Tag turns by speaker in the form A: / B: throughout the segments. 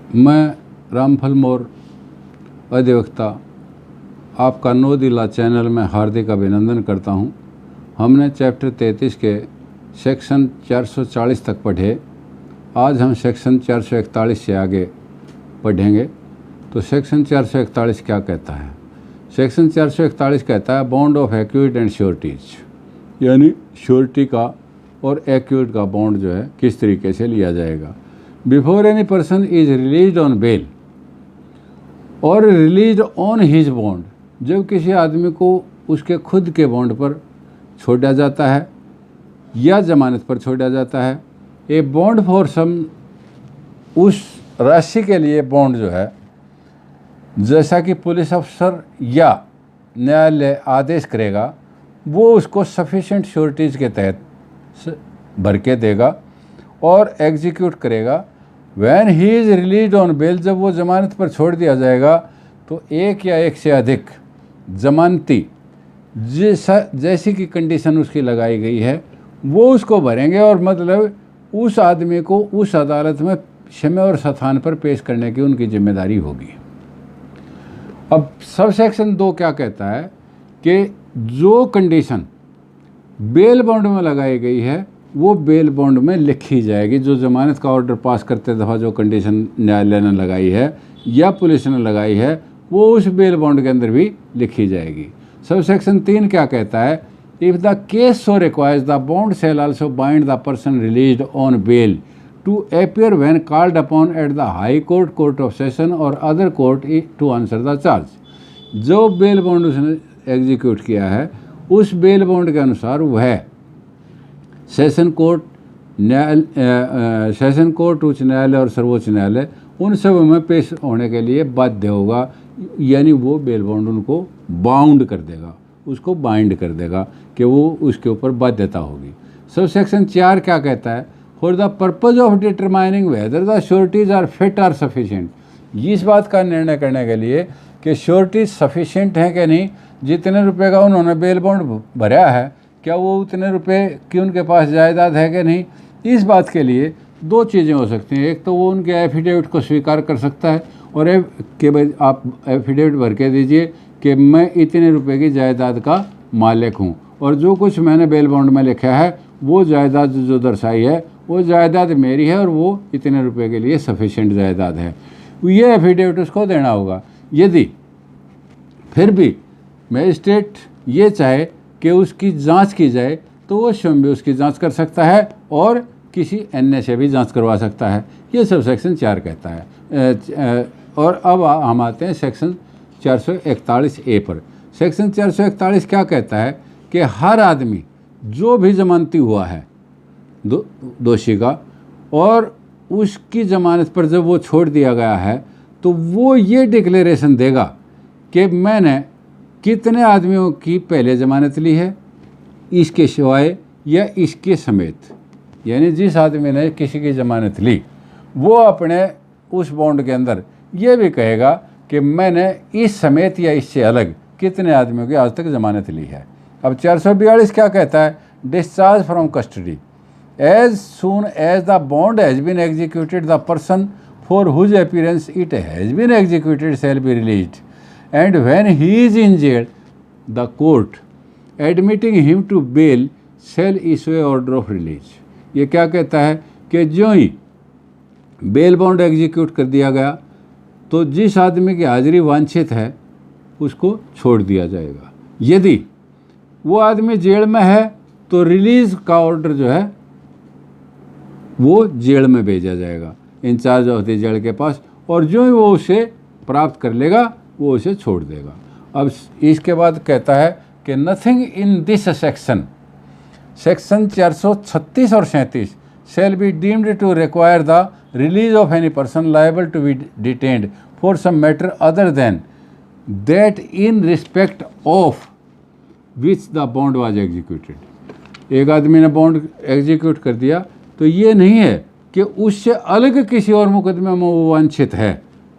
A: मैं रामफल मौर्य अधिवक्ता आपका नो दिला चैनल में हार्दिक अभिनंदन करता हूं। हमने चैप्टर 33 के सेक्शन 440 तक पढ़े। आज हम सेक्शन 441 से आगे पढ़ेंगे। तो सेक्शन 441 क्या कहता है? सेक्शन 441 कहता है bond of acute and sureties, यानी श्योरिटी का और एक्यूट का बॉन्ड जो है किस तरीके से लिया जाएगा। Before any person is released on bail और रिलीज्ड ऑन हिज बॉन्ड, जब किसी आदमी को उसके खुद के बॉन्ड पर छोड़ा जाता है या जमानत पर छोड़ा जाता है, ए बॉन्ड फॉर सम, उस राशि के लिए बॉन्ड जो है, जैसा कि पुलिस अफसर या न्यायालय आदेश करेगा, वो उसको सफिशिएंट श्योरिटीज़ के तहत भर के देगा और एग्जीक्यूट करेगा। When he is released on bail, जब वो जमानत पर छोड़ दिया जाएगा तो एक या एक से अधिक जमानती जैसी की कंडीशन उसकी लगाई गई है वो उसको भरेंगे, और मतलब उस आदमी को उस अदालत में समय और स्थान पर पेश करने की उनकी जिम्मेदारी होगी। अब सब सेक्शन 2 क्या कहता है कि जो कंडीशन बेल बॉन्ड में लगाई गई है वो बेल बॉन्ड में लिखी जाएगी। जो जमानत का ऑर्डर पास करते दफ़ा जो कंडीशन न्यायालय ने लगाई है या पुलिस ने लगाई है वो उस बेल बॉन्ड के अंदर भी लिखी जाएगी। सब सेक्शन 3 क्या कहता है? If the case so requires the bond shall also bind the person released on bail to appear when called upon at the high court, court of session और other court to answer the charge. जो bail bond उसने execute किया है उस bail bond के अनुसार वह session court, session court, उच्च न्यायालय और सर्वोच्च न्यायालय उन सब में पेश होने के लिए बाध्य होगा, यानी वो बेल बॉन्ड उनको बाउंड कर देगा, उसको बाइंड कर देगा कि वो उसके ऊपर बाध्यता होगी। सब सेक्शन 4 क्या कहता है? For the purpose of determining whether the sureties are fit or sufficient, इस बात का निर्णय करने के लिए कि श्योरिटीज सफिशिएंट हैं कि नहीं, जितने रुपए का उन्होंने बेल बॉन्ड भरा है क्या वो उतने रुपए की उनके पास जायदाद है कि नहीं, इस बात के लिए 2 चीज़ें हो सकती हैं। एक तो वो उनके एफिडेविट को स्वीकार कर सकता है और कि भाई आप एफिडेविट भर के दीजिए कि मैं इतने रुपए की जायदाद का मालिक हूँ और जो कुछ मैंने बेल बॉन्ड में लिखा है वो जायदाद जो दर्शाई है वो जायदाद मेरी है और वो इतने रुपए के लिए सफिशिएंट जायदाद है, ये एफिडेविट उसको देना होगा। यदि फिर भी मजिस्ट्रेट ये चाहे कि उसकी जांच की जाए तो वो स्वयं भी उसकी जांच कर सकता है और किसी अन्य से भी जांच करवा सकता है, ये सब सेक्शन 4 कहता है। और अब हम आते हैं सेक्शन 441A पर। सेक्शन 441 क्या कहता है कि हर आदमी जो भी जमानती हुआ है दोषी का और उसकी जमानत पर जब वो छोड़ दिया गया है तो वो ये डिक्लेरेशन देगा कि मैंने कितने आदमियों की पहले ज़मानत ली है, इसके सिवाय या इसके समेत, यानी जिस आदमी ने किसी की ज़मानत ली वो अपने उस बॉन्ड के अंदर ये भी कहेगा कि मैंने इस समेत या इससे अलग कितने आदमियों की आज तक ज़मानत ली है। अब 442 क्या कहता है? Discharge from custody as soon as the bond has been executed the person for whose appearance it has been executed shall be released and when he is in jail the court admitting him to bail shall issue a order of release। ये क्या कहता है कि जो ही bail bond execute कर दिया गया तो जिस आदमी की हाजिरी वांछित है उसको छोड़ दिया जाएगा। यदि वो आदमी जेल में है तो रिलीज़ का ऑर्डर जो है वो जेल में भेजा जाएगा इंचार्ज ऑफ द जेल के पास, और जो ही वो उसे प्राप्त कर लेगा वो उसे छोड़ देगा। अब इसके बाद कहता है कि nothing in this section, section 436 और 37 shall be deemed to require the release of any person liable to be detained for some matter other than that in respect of which the bond was executed. एक आदमी ने bond execute कर दिया तो ये नहीं है कि उससे अलग किसी और मुकदमे में वो वांछित है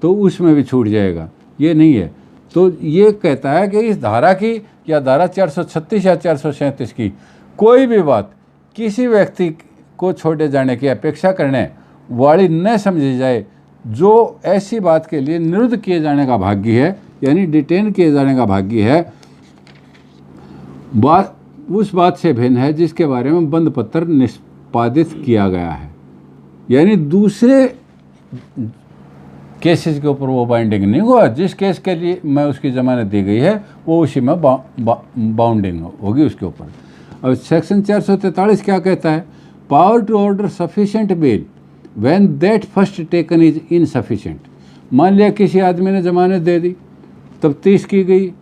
A: तो उसमें भी छूट जाएगा, ये नहीं है। तो ये कहता है कि इस धारा की या धारा 436 या 437 की कोई भी बात किसी व्यक्ति को छोड़े जाने की अपेक्षा करने वाली न समझी जाए जो ऐसी बात के लिए निरुद्ध किए जाने का भाग्य है, यानी डिटेन किए जाने का भाग्य है, बात उस बात से भिन्न है जिसके बारे में बंद पत्र निष्पादित किया गया है। यानी दूसरे केसेस के ऊपर वो बाइंडिंग नहीं हुआ, जिस केस के लिए मैं उसकी जमानत दी गई है वो उसी में बाउंडिंग होगी उसके ऊपर। अब सेक्शन 443 क्या कहता है? Power to order sufficient bail when that first taken is insufficient. मान लिया किसी आदमी ने जमानत दे दी, तफ्तीश की गई,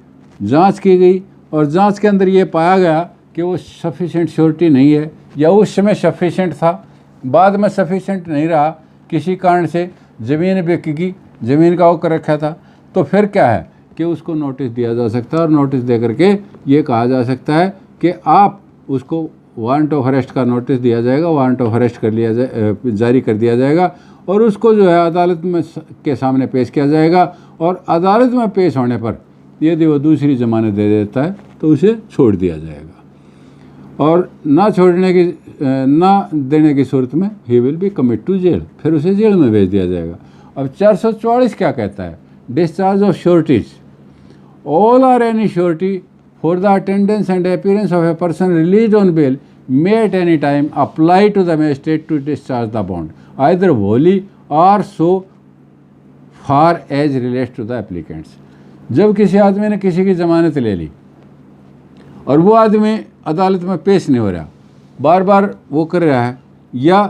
A: जांच की गई और जांच के अंदर ये पाया गया कि वो सफिशिएंट श्योरिटी नहीं है, या उस समय सफिशिएंट था, बाद में सफिशिएंट नहीं रहा, किसी कारण से ज़मीन बिकेगी, ज़मीन का वो कर रखा था, तो फिर क्या है कि उसको नोटिस दिया जा सकता है और नोटिस दे करके ये कहा जा सकता है कि आप उसको वारंट ऑफ अरेस्ट का नोटिस दिया जाएगा, वारंट ऑफ अरेस्ट कर लिया जारी कर दिया जाएगा और उसको जो है अदालत में के सामने पेश किया जाएगा। और अदालत में पेश होने पर यदि वो दूसरी जमानत दे देता है तो उसे छोड़ दिया जाएगा, और ना देने की सूरत में he will be commit to jail, फिर उसे जेल में भेज दिया जाएगा। अब 444 क्या कहता है? Discharge of sureties, all or any surety for the attendance and appearance of a person release on bail may at any time apply to the magistrate to discharge the bond either wholly और so far as relates to the applicants. जब किसी आदमी ने किसी की ज़मानत ले ली और वो आदमी अदालत में पेश नहीं हो रहा, बार बार वो कर रहा है, या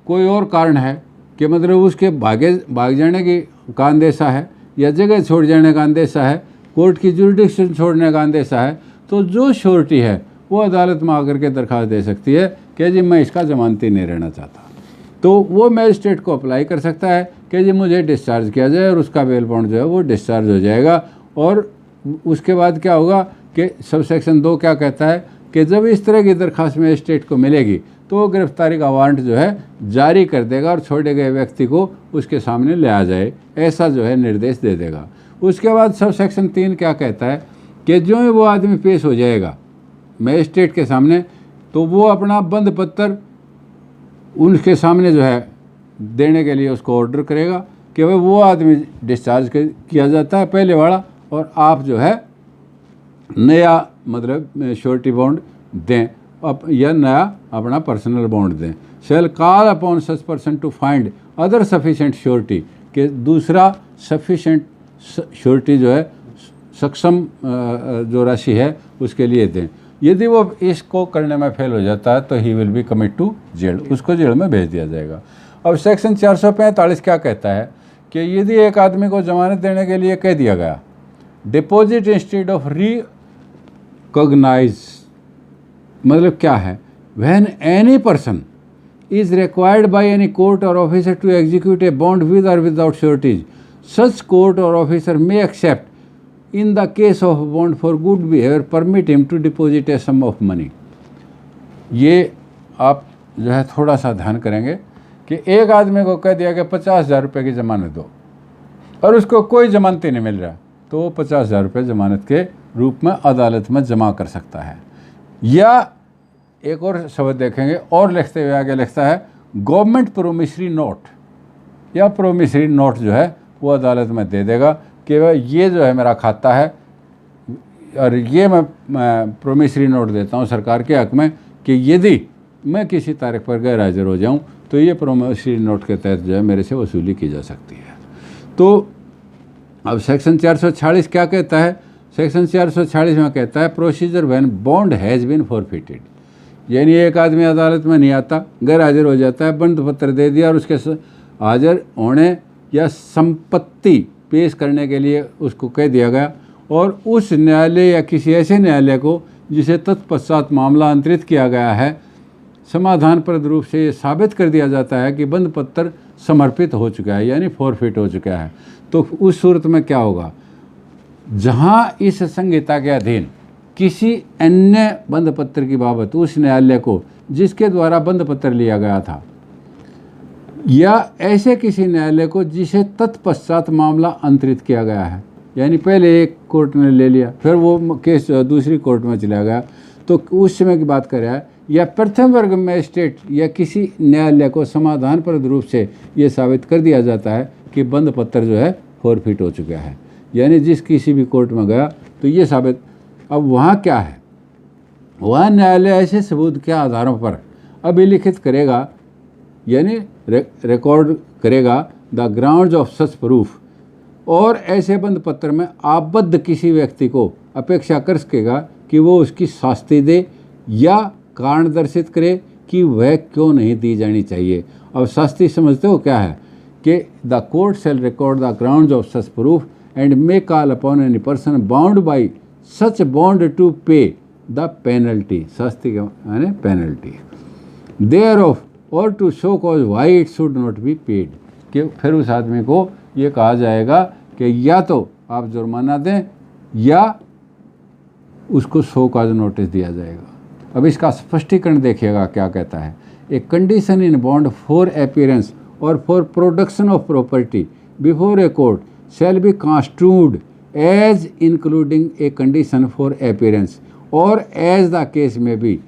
A: कोई और कारण है कि मतलब उसके भाग जाने की का अंदेशा है या जगह छोड़ जाने का अंदेशा है, कोर्ट की जुरिडिक्शन छोड़ने का अंदेशा है, तो जो श्योरिटी है वो अदालत में आकर के दरख्वास्त दे सकती है कि जी मैं इसका ज़मानती नहीं रहना चाहता। तो वो मैजिस्ट्रेट को अप्लाई कर सकता है कि जी मुझे डिस्चार्ज किया जाए, और उसका बेल बॉन्ड जो है वो डिस्चार्ज हो जाएगा। और उसके बाद क्या होगा कि सब सेक्शन 2 क्या कहता है कि जब इस तरह की दरख्वास्त मैजिस्ट्रेट को मिलेगी तो वो गिरफ्तारी का वारंट जो है जारी कर देगा और छोड़े गए व्यक्ति को उसके सामने ले आ जाए, ऐसा जो है निर्देश दे देगा। उसके बाद सब सेक्शन 3 क्या कहता है कि जो ही वो आदमी पेश हो जाएगा मैजिस्ट्रेट के सामने, तो वो अपना बंद पत्र उनके सामने जो है देने के लिए उसको ऑर्डर करेगा कि भाई वो आदमी डिस्चार्ज किया जाता है पहले वाला, और आप जो है नया मतलब श्योरिटी बॉन्ड दें या नया अपना पर्सनल बॉन्ड दें। Shall call upon such person to find other sufficient surety, कि दूसरा सफिशेंट श्योरिटी जो है सक्षम जो राशि है उसके लिए दें। यदि वो इसको करने में फेल हो जाता है तो he will be commit to jail, उसको जेल में भेज दिया जाएगा। अब सेक्शन 445 क्या कहता है कि यदि एक आदमी को जमानत देने के लिए कह दिया गया डिपॉजिट इंस्टेड ऑफ रिकॉग्नाइज, मतलब क्या है? When any person is required by any court और officer to execute a bond with और विदाउट श्योरिटीज, सच कोर्ट और officer may accept in the case of bond for good behavior permit him to deposit a sum of money। ये आप जो है थोड़ा सा ध्यान करेंगे कि एक आदमी को कह दिया कि 50,000 रुपये की ज़मानत दो और उसको कोई जमानती नहीं मिल रहा, तो वो 50,000 रुपये ज़मानत के रूप में अदालत में जमा कर सकता है। या एक और शब्द देखेंगे और लिखते हुए आगे लिखता है गवर्नमेंट प्रोमिसरी नोट, या प्रोमिसरी नोट जो है वो अदालत में दे देगा कि भाई ये जो है मेरा खाता है और ये मैं प्रोमिसरी नोट देता हूँ सरकार के हक़ में कि यदि मैं किसी तारीख पर गैर हाजिर हो जाऊँ तो ये प्रोमिसरी नोट के तहत जो है मेरे से वसूली की जा सकती है। तो अब सेक्शन 446 क्या कहता है? सेक्शन 446 में कहता है procedure when bond has been forfeited, यानी एक आदमी अदालत में नहीं आता, गैर हाजिर हो जाता है, बंद पत्र दे दिया और उसके हाजिर होने या संपत्ति पेश करने के लिए उसको कह दिया गया, और उस न्यायालय या किसी ऐसे न्यायालय को जिसे तत्पश्चात मामला अंतरित किया गया है समाधानप्रद रूप से ये साबित कर दिया जाता है कि बंद पत्र समर्पित हो चुका है, यानी फॉरफिट हो चुका है, तो उस सूरत में क्या होगा? जहाँ इस संहिता के अधीन किसी अन्य बंद पत्र की बाबत उस न्यायालय को जिसके द्वारा बंद पत्र लिया गया था, या ऐसे किसी न्यायालय को जिसे तत्पश्चात मामला अंतरित किया गया है, यानी पहले एक कोर्ट ने ले लिया फिर वो केस दूसरी कोर्ट में चला गया, तो उस समय की बात कर रहा है या प्रथम वर्ग मजिस्ट्रेट या किसी न्यायालय को समाधानप्रद रूप से ये साबित कर दिया जाता है कि बंद पत्र जो है फॉरफिट हो चुका है, यानी जिस किसी भी कोर्ट में गया तो ये साबित। अब वहाँ क्या है, वहाँ न्यायालय ऐसे सबूत के आधारों पर अभिलिखित करेगा, यानी रिकॉर्ड करेगा the grounds of such proof, और ऐसे बंद पत्र में आबद्ध किसी व्यक्ति को अपेक्षा कर सकेगा कि वो उसकी शास्ति दे या कारण दर्शित करे कि वह क्यों नहीं दी जानी चाहिए। अब शास्ति समझते हो क्या है कि the court shall record the grounds of such proof and may call upon any person bound by such bond to pay the penalty, शास्ति के माने पेनल्टी देयर ऑफ और to show cause why it should not be paid, कि फिर उस आदमी को ये कहा जाएगा कि या तो आप जुर्माना दें या उसको शो कॉज नोटिस दिया जाएगा। अब इसका स्पष्टीकरण देखिएगा क्या कहता है। A condition in bond for appearance और for production of property before a court shall be construed as including a condition for appearance और as the case may be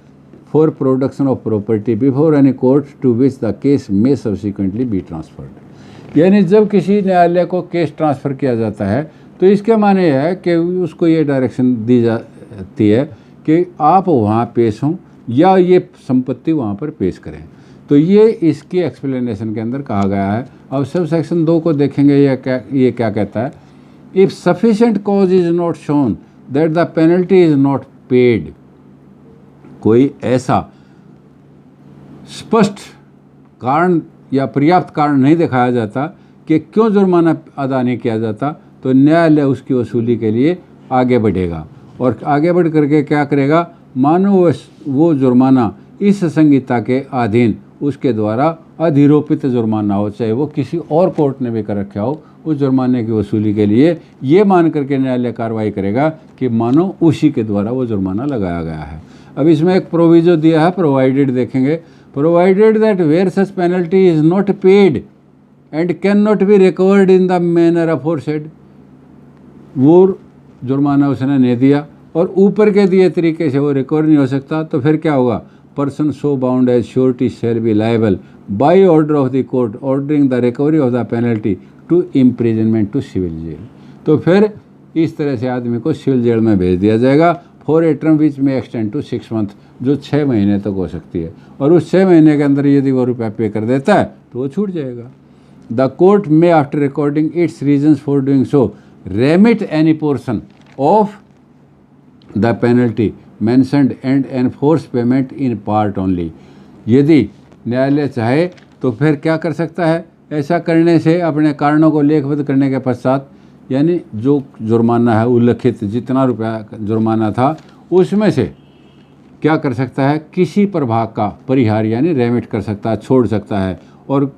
A: for production of property before any court to which the case may subsequently be transferred. यानी जब किसी न्यायालय को case transfer किया जाता है तो इसके माने है कि उसको ये डायरेक्शन दी जाती है कि आप वहाँ पेश हों या ये संपत्ति वहाँ पर पेश करें। तो ये इसकी एक्सप्लेनेशन के अंदर कहा गया है। अब सब सेक्शन 2 को देखेंगे, ये क्या कहता है। If sufficient cause is not shown that the penalty is not paid, कोई ऐसा स्पष्ट कारण या पर्याप्त कारण नहीं दिखाया जाता कि क्यों जुर्माना अदा नहीं किया जाता, तो न्यायालय उसकी वसूली के लिए आगे बढ़ेगा और आगे बढ़ करके क्या करेगा, मानो वो जुर्माना इस संहिता के अधीन उसके द्वारा अधिरोपित जुर्माना हो, चाहे वो किसी और कोर्ट ने भी कर रखा हो, उस जुर्माने की वसूली के लिए ये मान करके न्यायालय कार्रवाई करेगा कि मानो उसी के द्वारा वो जुर्माना लगाया गया है। अब इसमें एक प्रोविजो दिया है, प्रोवाइडेड देखेंगे, provided that where such penalty is not paid and can not be recovered in the manner aforesaid, वो जुर्माना उसने नहीं दिया और ऊपर के दिए तरीके से वो रिकवर नहीं हो सकता, तो फिर क्या होगा, person so bound as surety shall be liable by order of the court ordering the recovery of the penalty to imprisonment to civil jail. तो फिर इस तरह से आदमी को सिविल जेल में भेज दिया जाएगा फॉर ए टर्म विच में एक्सटेंड टू 6 मंथ, जो 6 महीने तक हो सकती है, और उस 6 महीने के अंदर यदि वो रुपया पे कर देता है तो वो छूट जाएगा। द कोर्ट में after recording it's reasons for doing so remit any portion of the penalty mentioned and enforce payment in part only. यदि न्यायालय चाहे तो फिर क्या कर सकता है, ऐसा करने से अपने कारणों को लेखबद्ध करने के पश्चात, यानी जो जुर्माना है उल्लिखित जितना रुपया जुर्माना था उसमें से क्या कर सकता है, किसी प्रभाग का परिहार यानी रेमिट कर सकता है, छोड़ सकता है, और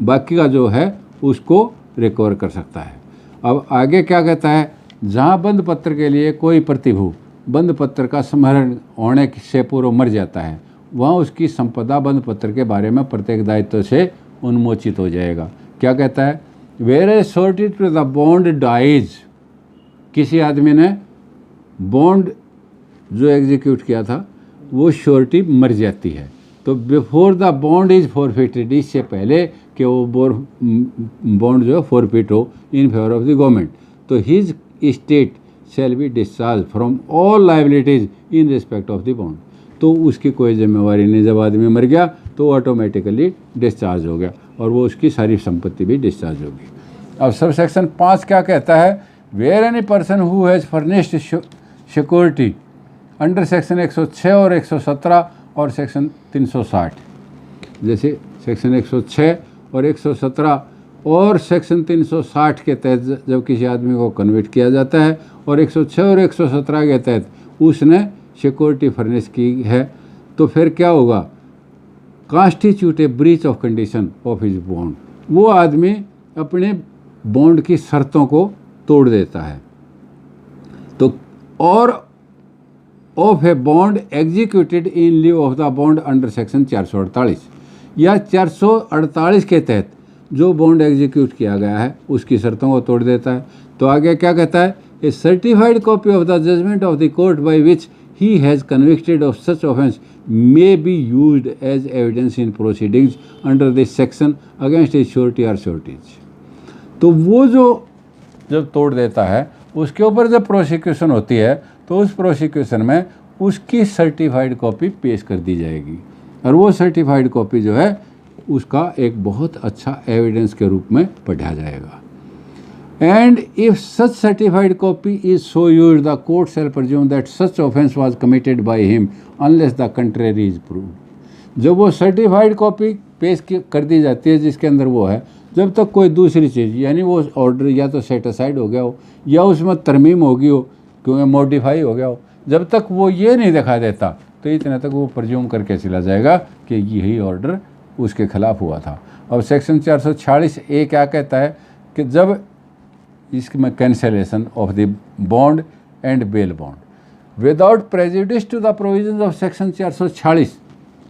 A: बाकी का जो है उसको रिकवर कर सकता है। अब आगे क्या कहता है, जहाँ बंद पत्र के लिए कोई प्रतिभू बंद पत्र का स्मरण होने से पूर्व मर जाता है, वहाँ उसकी संपदा बंद पत्र के बारे में प्रत्येक दायित्व से उन्मोचित हो जाएगा। क्या कहता है, where a surety to the bond dies, किसी आदमी ने बॉन्ड जो एग्जीक्यूट किया था वो श्योरिटी मर जाती है, तो before the bond is forfeited, इससे पहले कि वो बॉन्ड जो है फॉरफिट हो in favour of the government, तो his state shall be discharge from all liabilities in respect of the bond, तो उसकी कोई जिम्मेवारी नहीं। जब आदमी मर गया तो ऑटोमेटिकली डिस्चार्ज हो गया और वो उसकी सारी संपत्ति भी डिस्चार्ज होगी। अब सब सेक्शन 5 क्या कहता है, where any person who has furnished security under section 106 और 117 और सेक्शन 360, जैसे सेक्शन 106 और 117 और सेक्शन 360 के तहत जब किसी आदमी को कन्विट किया जाता है और 106 और 117 के तहत उसने सिक्योरिटी फर्निश की है, तो फिर क्या होगा, constitute A breach of condition of his bond, वो आदमी अपने बॉन्ड की शर्तों को तोड़ देता है। तो और of A bond executed in leave of the bond under section 448 या 448 के तहत जो बॉन्ड एग्जीक्यूट किया गया है उसकी शर्तों को तोड़ देता है। तो आगे क्या कहता है, a certified copy of the judgment of the court by which he has convicted of such offence may be used as evidence in proceedings under this section against a surety or sureties। तो वो जो जब तोड़ देता है उसके ऊपर जब प्रोसिक्यूशन होती है तो उस प्रोसिक्यूशन में उसकी सर्टिफाइड कॉपी पेश कर दी जाएगी और वो सर्टिफाइड कॉपी जो है उसका एक बहुत अच्छा एविडेंस के रूप में पढ़ा जाएगा। And if such certified copy is so used, the court shall presume that such offence was committed by him unless the contrary is proved। जब वो सर्टिफाइड कॉपी पेश कर दी जाती है जिसके अंदर वो है, जब तक कोई दूसरी चीज़ यानी वो ऑर्डर या तो सेटिसाइड हो गया हो या उसमें तरमीम होगी हो क्योंकि मॉडिफाई हो गया हो, जब तक वो ये नहीं दिखा देता तो इतने तक वो प्रज्यूम करके चला जाएगा कि यही ऑर्डर उसके खिलाफ हुआ था। अब सेक्शन 446A क्या कहता है कि जब इसमें cancellation of the bond and bail bond without prejudice to the provisions of section 446,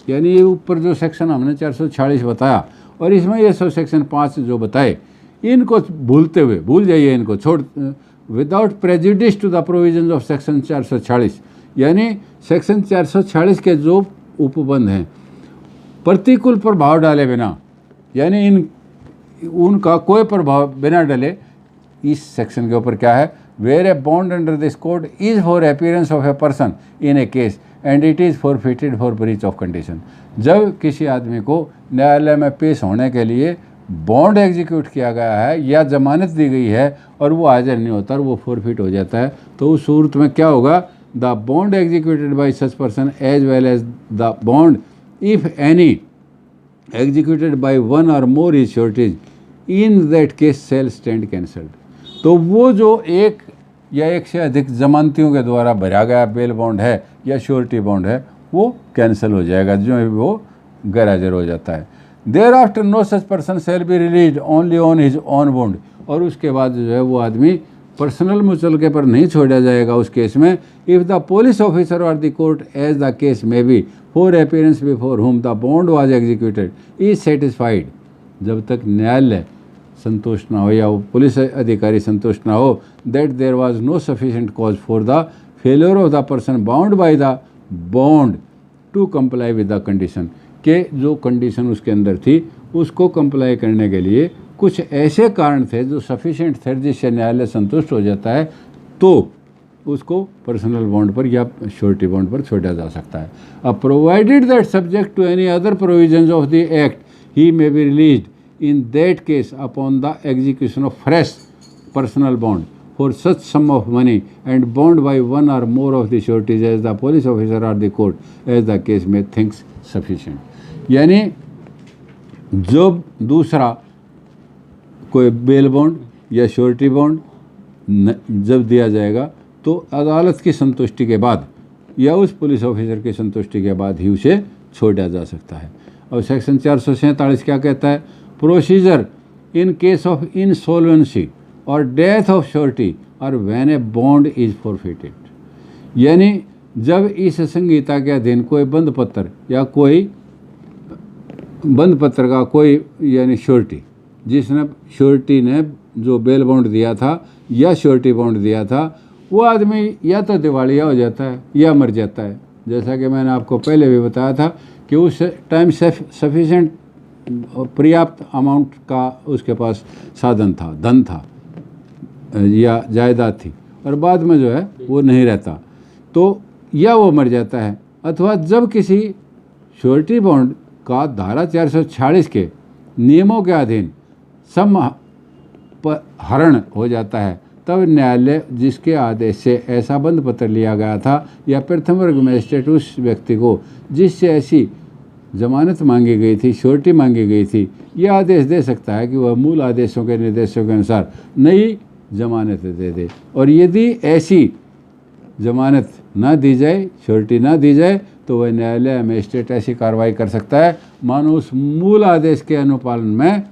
A: यानी ये ऊपर जो सेक्शन हमने 446 बताया और इसमें ये सब सेक्शन 5 जो बताए इनको भूलते हुए भूल जाइए, इनको छोड़ without prejudice to the provisions of section 446, यानी सेक्शन 446 के जो उपबंध हैं प्रतिकूल प्रभाव डाले बिना, यानी उनका कोई प्रभाव बिना डाले इस सेक्शन के ऊपर क्या है, where a bond under this code is for appearance of a person in a case and it is forfeited for breach of condition. जब किसी आदमी को न्यायालय में पेश होने के लिए बॉन्ड एग्जीक्यूट किया गया है या जमानत दी गई है और वो हाजिर नहीं होता और वो फॉरफिट हो जाता है तो उस सूरत में क्या होगा, the bond executed by such person as well as the bond if any executed by one और more is sureties in that case shall stand cancelled. तो वो जो एक या एक से अधिक जमानतियों के द्वारा भरा गया बेल बॉन्ड है या श्योरिटी बॉन्ड है वो कैंसिल हो जाएगा जो वो गैर हाजिर हो जाता है। Thereafter no such person shall be released only on his own bond, और उसके बाद जो है वो आदमी पर्सनल मुचलके पर नहीं छोड़ा जाएगा उस केस में। If the police officer or the court as the case may be for appearance before whom the bond was executed is satisfied, जब तक न्यायालय संतुष्ट ना हो या वो पुलिस अधिकारी संतुष्ट ना हो that there was no sufficient cause for the failure of the person bound by the bond to comply with the condition, के जो कंडीशन उसके अंदर थी उसको कंप्लाई करने के लिए कुछ ऐसे कारण थे जो सफिशिएंट थे जिससे न्यायालय संतुष्ट हो जाता है तो उसको पर्सनल बॉन्ड पर या श्योरिटी बॉन्ड पर छोड़ा जा सकता है। अब provided that subject to any other provisions of the act he may be released in that case upon the execution of fresh personal bond for such sum of money and bond by one or more of the sureties as the police officer or the court as the case may thinks sufficient। यानी जब दूसरा कोई bail bond या surety bond जब दिया जाएगा तो अदालत की संतुष्टि के बाद या उस पुलिस ऑफिसर की संतुष्टि के बाद ही उसे छोड़ा जा सकता है। और सेक्शन 447 क्या कहता है, procedure in case of insolvency और डेथ ऑफ श्योरिटी और when A bond is forfeited, यानी जब इस संहिता के अधीन कोई बंद पत्र या कोई बंद पत्र का कोई यानी श्योरिटी जिसने श्योरिटी ने जो बेल बॉन्ड दिया था या श्योरिटी बॉन्ड दिया था वो आदमी या तो दिवालिया हो जाता है या मर जाता है। जैसा कि मैंने आपको पहले भी बताया था कि उस टाइम सफिशेंट पर्याप्त अमाउंट का उसके पास साधन था, धन था या जायदाद थी और बाद में जो है वो नहीं रहता तो या वो मर जाता है, अथवा जब किसी श्योरिटी बॉन्ड का धारा 446 के नियमों के अधीन हरण हो जाता है तब न्यायालय जिसके आदेश से ऐसा बंद पत्र लिया गया था या प्रथम वर्ग मजिस्ट्रेट उस व्यक्ति को जिससे ऐसी जमानत मांगी गई थी, श्योरिटी मांगी गई थी, यह आदेश दे सकता है कि वह मूल आदेशों के निर्देशों के अनुसार नई जमानत दे दे। और यदि ऐसी जमानत ना दी जाए, श्योरिटी ना दी जाए, तो वह न्यायालय मजिस्ट्रेट ऐसी कार्रवाई कर सकता है मानो उस मूल आदेश के अनुपालन में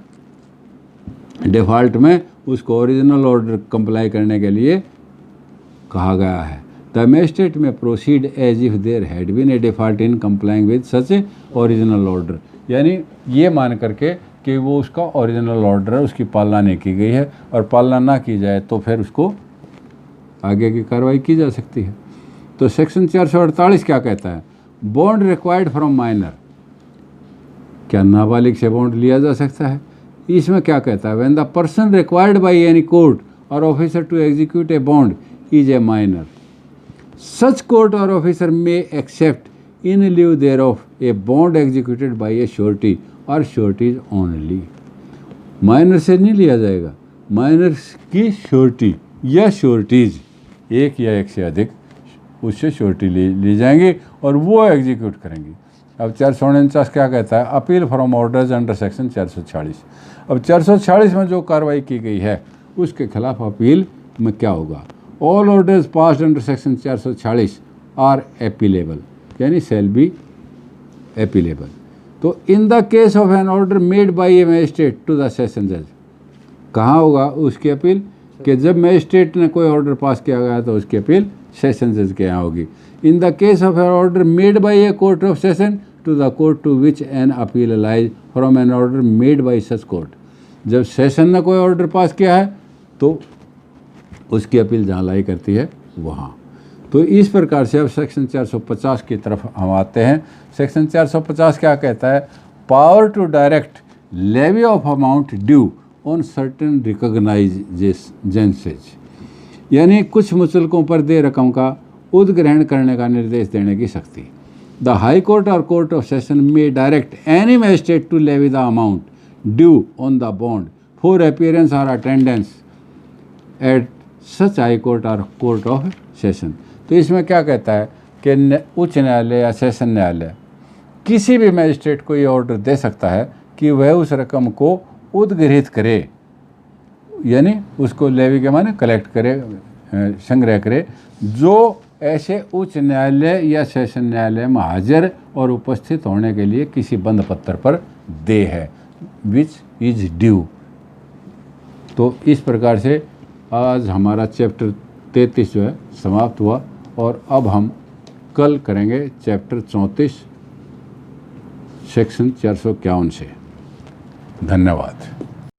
A: डिफ़ॉल्ट में उसको ओरिजिनल ऑर्डर कंप्लाई करने के लिए कहा गया है। The magistrate may proceed as if there had been a default in complying with such original order, यानी ये मान करके कि वो उसका ओरिजिनल ऑर्डर है, उसकी पालना नहीं की गई है और पालना ना की जाए तो फिर उसको आगे की कार्रवाई की जा सकती है। तो सेक्शन 448 क्या कहता है, बॉन्ड रिक्वायर्ड फ्रॉम माइनर, क्या नाबालिग से बॉन्ड लिया जा सकता है? इसमें क्या कहता है, when the person required by any court और officer to execute a bond is a minor, such court और ऑफिसर मे एक्सेप्ट इन लिeu thereof a bond executed by a surety और श्योरिटीज ओनली। माइनर से नहीं लिया जाएगा, minor की surety या श्योरिटीज, एक या एक से अधिक उससे श्योरिटी ली जाएंगी और वो एग्जीक्यूट करेंगी। अब 449 क्या कहता है, appeal from orders under section 446। अब 446 में जो कार्रवाई की गई है उसके खिलाफ अपील में क्या होगा, all orders passed under section 446 are appealable, यानी शैल बी अपीलेबल। तो in the case of an order made by a magistrate to the session जज, कहाँ होगा उसकी अपील, कि जब मजिस्ट्रेट ने कोई ऑर्डर पास किया गया तो उसकी अपील सेशन जज के यहाँ होगी। In the case of an order made by a court of session to the court to which an appeal lies from an order made by such court, जब session ने कोई ऑर्डर पास किया है तो उसकी अपील जहाँ लाई करती है वहाँ। तो इस प्रकार से अब सेक्शन 450 की तरफ हम आते हैं। सेक्शन 450 क्या कहता है, power to direct levy of amount due on certain recognisances, यानी कुछ मुचलकों पर दे रकम का उद्ग्रहण करने का निर्देश देने की शक्ति। द हाई कोर्ट और court of session may direct any magistrate to levy the amount due on the bond for appearance और attendance at such high court और कोर्ट ऑफ सेशन। तो इसमें क्या कहता है कि उच्च न्यायालय या सेशन न्यायालय किसी भी मजिस्ट्रेट को ये ऑर्डर दे सकता है कि वह उस रकम को उद्गृहित करे, यानी उसको लेवी के माने कलेक्ट करे, संग्रह करे, जो ऐसे उच्च न्यायालय या सेशन न्यायालय में हाजिर और उपस्थित होने के लिए किसी बंद पत्र पर दे है, विच इज ड्यू। तो इस प्रकार से आज हमारा चैप्टर 33 जो है समाप्त हुआ और अब हम कल करेंगे चैप्टर 34 सेक्शन 451 से। धन्यवाद।